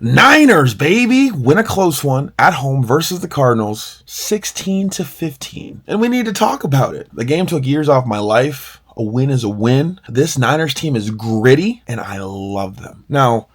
Niners, baby, win a close one at home versus the Cardinals, 16-15. And we need to talk about it. The game took years off my life. A win is a win. This Niners team is gritty, and I love them. Now,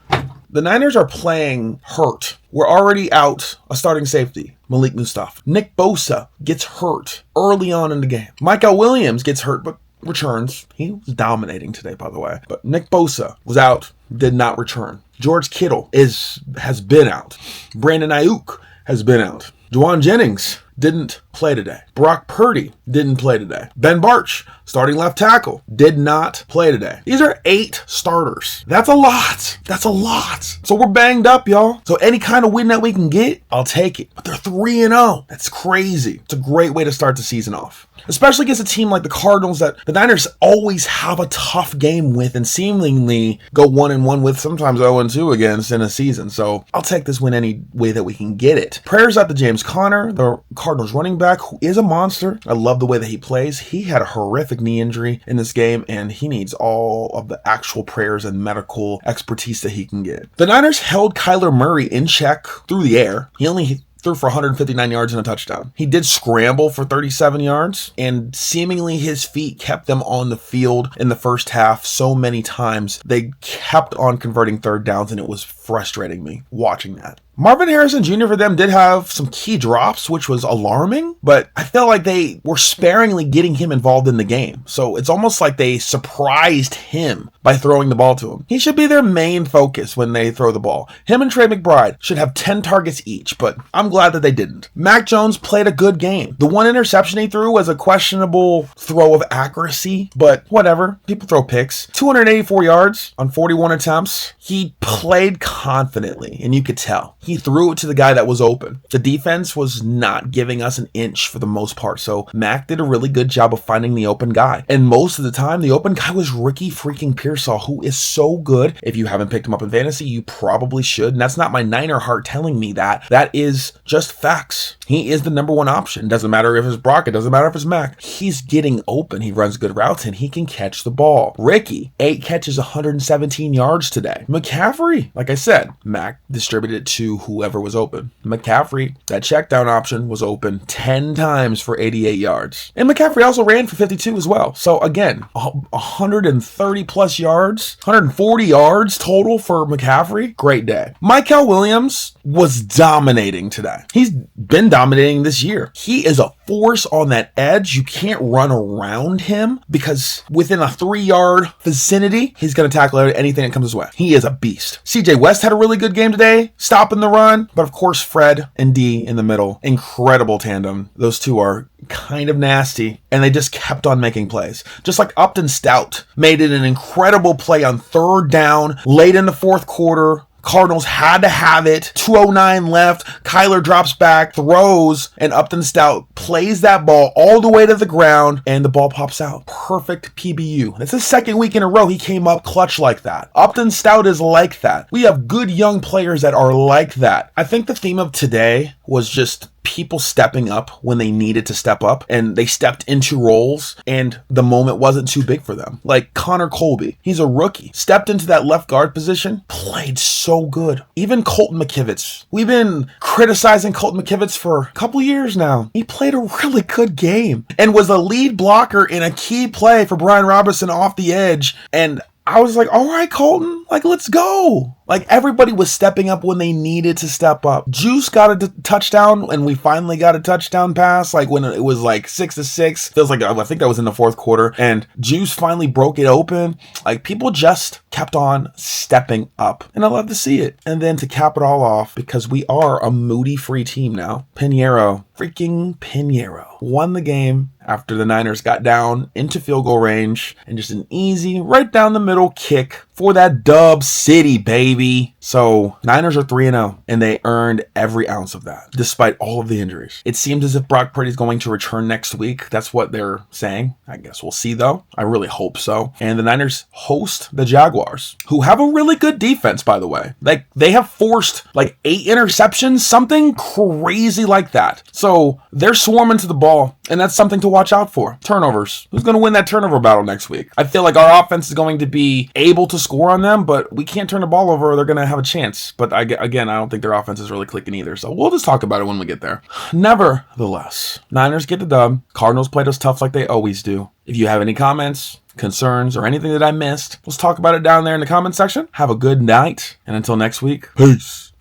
the Niners are playing hurt. We're already out a starting safety, Malik Mustafa. Nick Bosa gets hurt early on in the game. Michael Williams gets hurt, but returns. He was dominating today, by the way. But Nick Bosa was out, did not return. George Kittle has been out. Brandon Ayuk has been out. Juwan Jennings didn't play today. Brock Purdy didn't play today. Ben Barch, starting left tackle, did not play today. These are 8 starters. That's a lot. That's a lot. So we're banged up, y'all. So any kind of win that we can get, I'll take it. But they're 3-0. That's crazy. It's a great way to start the season off. Especially against a team like the Cardinals that the Niners always have a tough game with and seemingly go 1-1 with, sometimes 0-2 against in a season. So I'll take this win any way that we can get it. Prayers out to James Conner, the Cardinals running back, who is a monster. I love the way that he plays. He had a horrific knee injury in this game, and he needs all of the actual prayers and medical expertise that he can get. The Niners held Kyler Murray in check through the air. He only threw for 159 yards and a touchdown. He did scramble for 37 yards, and seemingly his feet kept them on the field in the first half so many times. They kept on converting third downs, and it was frustrating me watching that. Marvin Harrison Jr. for them did have some key drops, which was alarming, but I felt like they were sparingly getting him involved in the game. So it's almost like they surprised him by throwing the ball to him. He should be their main focus when they throw the ball. Him and Trey McBride should have 10 targets each, but I'm glad that they didn't. Mac Jones played a good game. The one interception he threw was a questionable throw of accuracy, but whatever. People throw picks. 284 yards on 41 attempts. He played confidently, and you could tell. He threw it to the guy that was open. The defense was not giving us an inch for the most part, so Mac did a really good job of finding the open guy. And most of the time, the open guy was Ricky freaking Pearsall, who is so good. If you haven't picked him up in fantasy, you probably should. And that's not my Niner heart telling me that. That is just facts. He is the number one option. Doesn't matter if it's Brock, it doesn't matter if it's Mac. He's getting open. He runs good routes, and he can catch the ball. Ricky, 8 catches, 117 yards today. McCaffrey, like I said, Mac distributed it to whoever was open. McCaffrey, that check down option was open 10 times for 88 yards. And McCaffrey also ran for 52 as well. So again, 130 plus yards, 140 yards total for McCaffrey. Great day. Michael Williams was dominating today. He's been dominating this year. He is a force on that edge. You can't run around him because within a 3-yard vicinity, he's going to tackle anything that comes his way. He is a beast. CJ West had a really good game today, stopping the run, but of course Fred and D in the middle. Incredible tandem. Those two are kind of nasty, and they just kept on making plays. Just like Upton Stout made it an incredible play on third down late in the fourth quarter. Cardinals had to have it. 2:09 left. Kyler drops back, throws, and Upton Stout plays that ball all the way to the ground, and the ball pops out. Perfect PBU. It's the second week in a row he came up clutch like that. Upton Stout is like that. We have good young players that are like that. I think the theme of today was just people stepping up when they needed to step up, and they stepped into roles, and the moment wasn't too big for them. Like Connor Colby, he's a rookie, stepped into that left guard position, played so good. Even Colton McKivitz, we've been criticizing Colton McKivitz for a couple years now. He played a really good game and was a lead blocker in a key play for Brian Robinson off the edge, and I was like, all right, Colton, like, let's go. Like, everybody was stepping up when they needed to step up. Juice got a touchdown, and we finally got a touchdown pass, like, when it was, like, 6-6. Feels like, I think that was in the fourth quarter, and Juice finally broke it open. Like, people just kept on stepping up, and I love to see it. And then to cap it all off, because we are a Moody-free team now, freaking Pineiro, won the game after the Niners got down into field goal range, and just an easy, right down the middle kick for that dub city, baby. So Niners are 3-0, and they earned every ounce of that, despite all of the injuries. It seems as if Brock Purdy is going to return next week. That's what they're saying. I guess we'll see, though. I really hope so. And the Niners host the Jaguars, who have a really good defense, by the way. Like, they have forced, 8 interceptions, something crazy like that. So So they're swarming to the ball, and that's something to watch out for. Turnovers. Who's going to win that turnover battle next week? I feel like our offense is going to be able to score on them, but we can't turn the ball over or they're going to have a chance. But again, I don't think their offense is really clicking either. So we'll just talk about it when we get there. Nevertheless, Niners get the dub. Cardinals played us tough like they always do. If you have any comments, concerns, or anything that I missed, let's talk about it down there in the comment section. Have a good night, and until next week, peace.